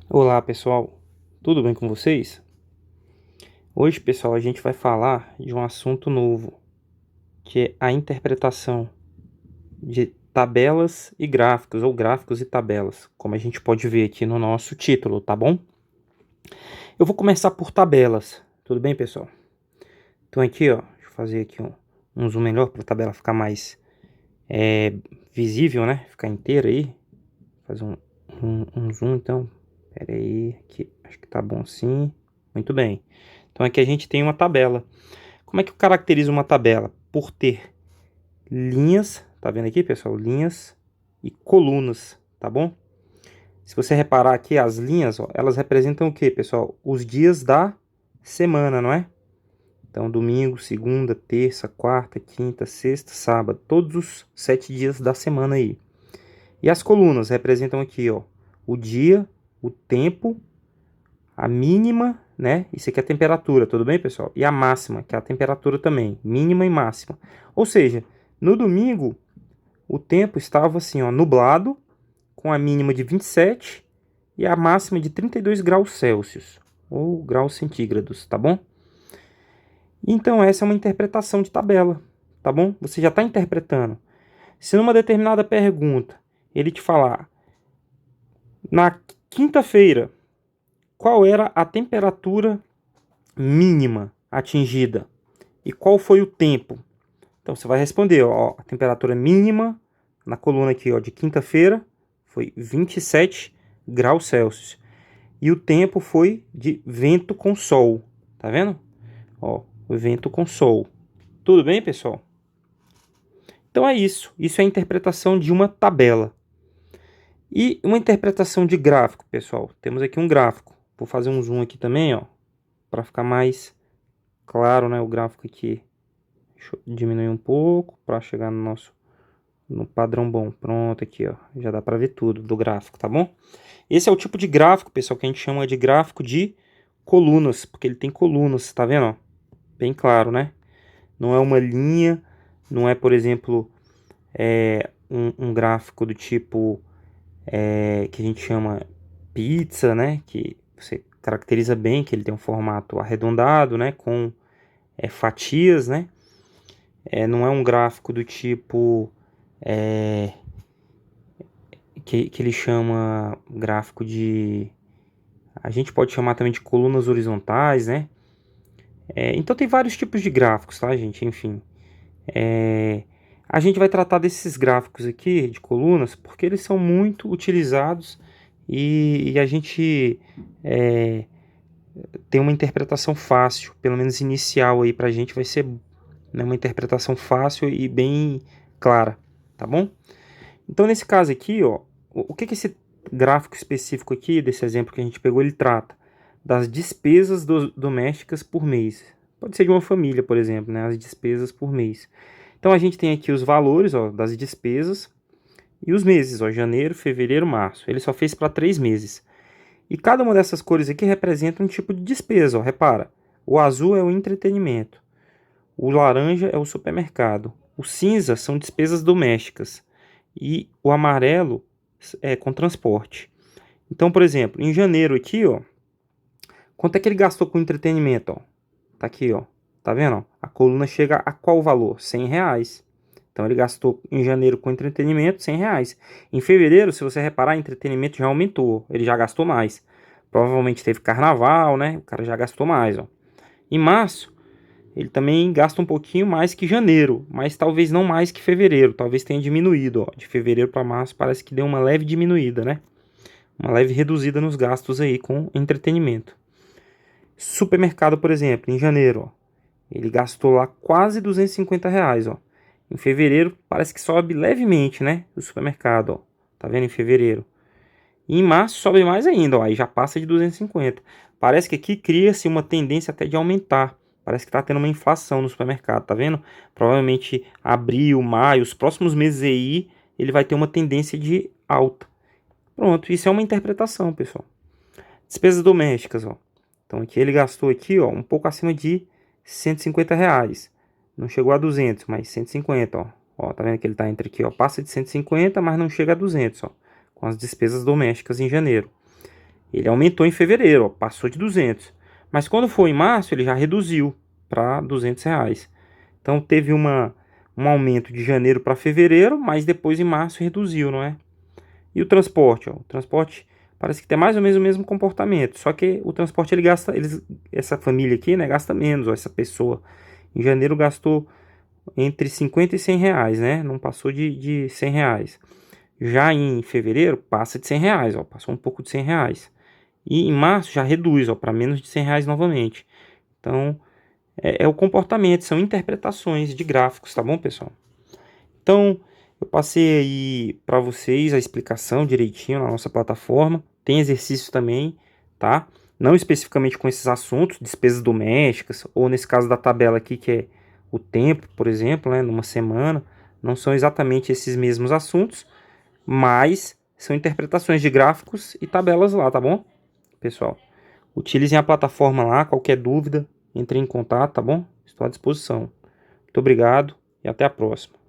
Olá pessoal, tudo bem com vocês? Hoje, pessoal, a gente vai falar de um assunto novo, que é a interpretação de tabelas e gráficos, ou gráficos e tabelas, como a gente pode ver aqui no nosso título, tá bom? Eu vou começar por tabelas, tudo bem, pessoal? Então aqui, ó, deixa eu fazer aqui um zoom melhor para a tabela ficar mais visível, né? Ficar inteira aí. Fazer um zoom, então. Pera aí, aqui, acho que tá bom sim. Muito bem. Então aqui a gente tem uma tabela. Como é que eu caracterizo uma tabela? Por ter linhas, tá vendo aqui, pessoal? Linhas e colunas, tá bom? Se você reparar aqui, as linhas, ó, elas representam o que, pessoal? Os dias da semana, não é? Então, domingo, segunda, terça, quarta, quinta, sexta, sábado. Todos os 7 dias da semana aí. E as colunas representam aqui, ó, o dia, o tempo, a mínima, né? Isso aqui é a temperatura, tudo bem, pessoal? E a máxima, que é a temperatura também, mínima e máxima. Ou seja, no domingo, o tempo estava assim, ó, nublado, com a mínima de 27 e a máxima de 32 graus Celsius, ou graus centígrados, tá bom? Então, essa é uma interpretação de tabela, tá bom? Você já está interpretando. Se numa determinada pergunta ele te falar, na quinta-feira, qual era a temperatura mínima atingida e qual foi o tempo? Então você vai responder, ó, a temperatura mínima na coluna aqui, ó, de quinta-feira foi 27 graus Celsius. E o tempo foi de vento com sol, tá vendo? Ó, o vento com sol. Tudo bem, pessoal? Então é isso. Isso é a interpretação de uma tabela. E uma interpretação de gráfico, pessoal. Temos aqui um gráfico. Vou fazer um zoom aqui também, ó, para ficar mais claro, né, o gráfico aqui. Deixa eu diminuir um pouco para chegar no padrão bom. Pronto, aqui, ó. Já dá para ver tudo do gráfico, tá bom? Esse é o tipo de gráfico, pessoal, que a gente chama de gráfico de colunas, porque ele tem colunas, tá vendo, ó? Bem claro, né? Não é uma linha, não é, por exemplo, um gráfico do tipo que a gente chama pizza, né? Que você caracteriza bem que ele tem um formato arredondado, né? Com fatias, né? Não é um gráfico do tipo que ele chama gráfico de... A gente pode chamar também de colunas horizontais, né? Então tem vários tipos de gráficos, tá, gente? Enfim. A gente vai tratar desses gráficos aqui de colunas porque eles são muito utilizados e a gente tem uma interpretação fácil, pelo menos inicial aí pra gente vai ser, né, uma interpretação fácil e bem clara, tá bom? Então nesse caso aqui, ó, o que que esse gráfico específico aqui, desse exemplo que a gente pegou, ele trata? Das despesas domésticas por mês. Pode ser de uma família, por exemplo, né? As despesas por mês. Então a gente tem aqui os valores, ó, das despesas e os meses, ó, janeiro, fevereiro, março. Ele só fez para 3 meses. E cada uma dessas cores aqui representa um tipo de despesa, ó, repara. O azul é o entretenimento, o laranja é o supermercado, o cinza são despesas domésticas e o amarelo é com transporte. Então, por exemplo, em janeiro aqui, ó, quanto é que ele gastou com entretenimento, ó? Tá aqui, ó. Tá vendo? Ó? A coluna chega a qual valor? R$ 100. Então ele gastou em janeiro com entretenimento R$ 100. Em fevereiro, se você reparar, entretenimento já aumentou. Ele já gastou mais. Provavelmente teve carnaval, né? O cara já gastou mais, ó. Em março, ele também gasta um pouquinho mais que janeiro, mas talvez não mais que fevereiro. Talvez tenha diminuído, ó. De fevereiro para março parece que deu uma leve diminuída, né? Uma leve reduzida nos gastos aí com entretenimento. Supermercado, por exemplo, em janeiro, ó, ele gastou lá quase R$ 250, ó. Em fevereiro parece que sobe levemente, né? O supermercado, ó. Tá vendo? Em fevereiro. E em março sobe mais ainda, ó. Aí já passa de 250. Parece que aqui cria-se uma tendência até de aumentar. Parece que tá tendo uma inflação no supermercado, tá vendo? Provavelmente abril, maio, os próximos meses aí, ele vai ter uma tendência de alta. Pronto, isso é uma interpretação, pessoal. Despesas domésticas, ó. Então aqui ele gastou aqui, ó, um pouco acima de R$ 150. Não chegou a 200, mas 150, ó. Ó, tá vendo que ele tá entre aqui, ó, passa de 150, mas não chega a 200, ó, com as despesas domésticas em janeiro. Ele aumentou em fevereiro, ó, passou de 200. Mas quando foi em março, ele já reduziu para R$ 200. Então teve um aumento de janeiro para fevereiro, mas depois em março reduziu, não é? E o transporte, ó, o transporte parece que tem mais ou menos o mesmo comportamento, só que o transporte ele gasta, essa família aqui, né, gasta menos, ó, essa pessoa em janeiro gastou entre 50 e 100 reais, né? Não passou de 100 reais. Já em fevereiro passa de 100 reais, ó, passou um pouco de 100 reais. E em março já reduz, ó, para menos de 100 reais novamente. Então é o comportamento, são interpretações de gráficos, tá bom, pessoal? Então eu passei aí para vocês a explicação direitinho na nossa plataforma. Tem exercício também, tá? Não especificamente com esses assuntos, despesas domésticas, ou nesse caso da tabela aqui, que é o tempo, por exemplo, né, numa semana. Não são exatamente esses mesmos assuntos, mas são interpretações de gráficos e tabelas lá, tá bom, pessoal? Utilizem a plataforma lá, qualquer dúvida, entre em contato, tá bom? Estou à disposição. Muito obrigado e até a próxima.